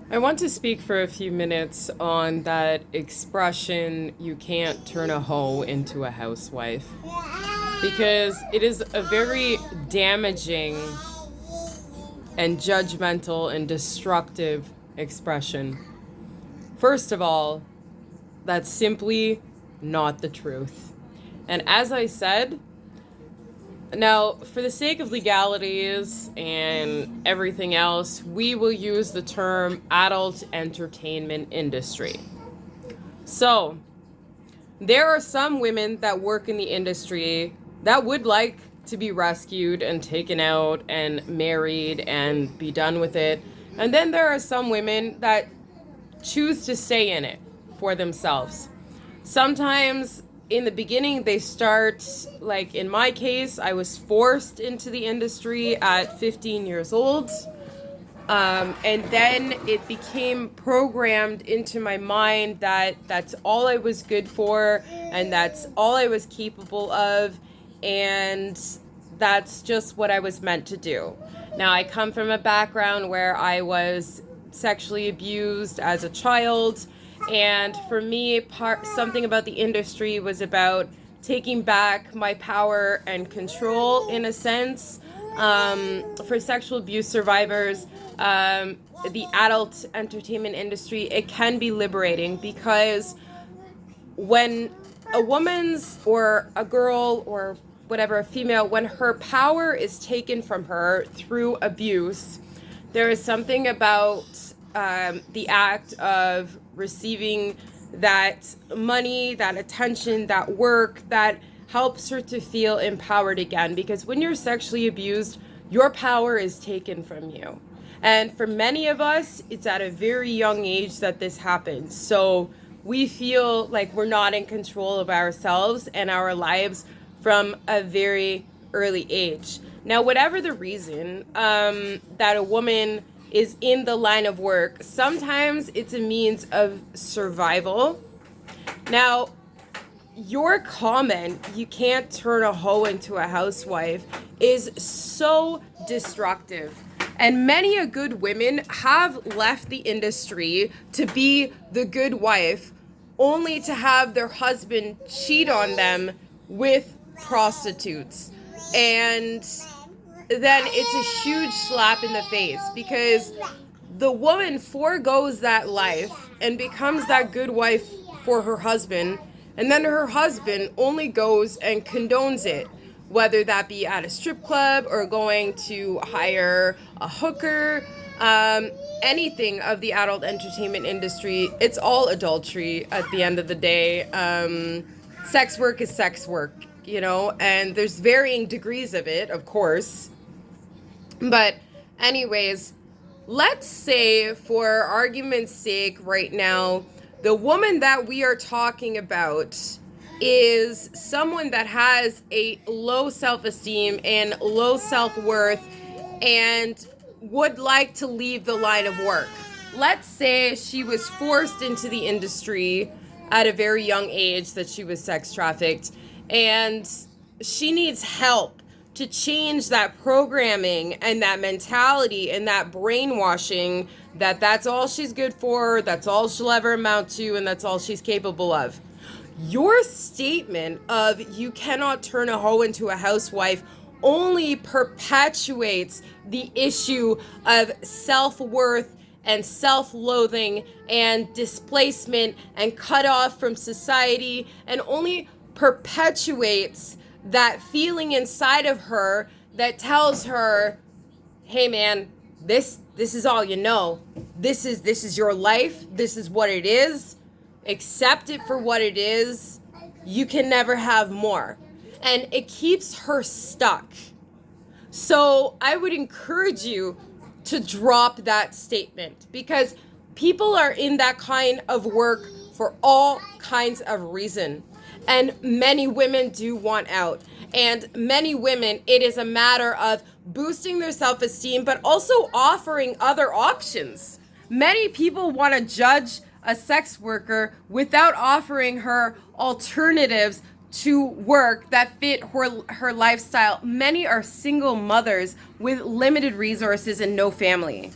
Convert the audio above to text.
I want to speak for a few minutes on that expression, you can't turn a hoe into a housewife, because it is a very damaging and judgmental and destructive expression. First of all, that's simply not the truth. And as I said, now, for the sake of legalities and everything else, we will use the term adult entertainment industry. So, there are some women that work in the industry that would like to be rescued and taken out and married and be done with it. And then there are some women that choose to stay in it for themselves. Sometimes in the beginning, they start, like in my case, I was forced into the industry at 15 years old. And then it became programmed into my mind that that's all I was good for and that's all I was capable of. And that's just what I was meant to do. Now, I come from a background where I was sexually abused as a child. And for me, something about the industry was about taking back my power and control in a sense. For sexual abuse survivors, the adult entertainment industry, it can be liberating because when a woman's or a girl or whatever, a female, when her power is taken from her through abuse, there is something about the act of receiving that money, that attention, that work, that helps her to feel empowered again. Because when you're sexually abused, your power is taken from you. And for many of us, it's at a very young age that this happens. So we feel like we're not in control of ourselves and our lives from a very early age. Now, whatever the reason that a woman is in the line of work, sometimes it's a means of survival. Now, your comment, you can't turn a hoe into a housewife, is so destructive. And many a good women have left the industry to be the good wife, only to have their husband cheat on them with prostitutes. And then it's a huge slap in the face because the woman forgoes that life and becomes that good wife for her husband, and then her husband only goes and condones it, whether that be at a strip club or going to hire a hooker, anything of the adult entertainment industry. It's all adultery at the end of the day. Sex work is sex work, and there's varying degrees of it, of course. But anyways, let's say for argument's sake right now, the woman that we are talking about is someone that has a low self-esteem and low self-worth and would like to leave the line of work. Let's say she was forced into the industry at a very young age, that she was sex trafficked, and she needs help to change that programming and that mentality and that brainwashing that that's all she's good for, that's all she'll ever amount to, and that's all she's capable of. Your statement of you cannot turn a hoe into a housewife only perpetuates the issue of self-worth and self-loathing and displacement and cut off from society, and only perpetuates that feeling inside of her that tells her, hey man, this is all you know. This is your life. This is what it is. Accept it for what it is. You can never have more. And it keeps her stuck. So I would encourage you to drop that statement, because people are in that kind of work for all kinds of reason. And many women do want out. And many women, it is a matter of boosting their self-esteem, but also offering other options. Many people want to judge a sex worker without offering her alternatives to work that fit her lifestyle. Many are single mothers with limited resources and no family.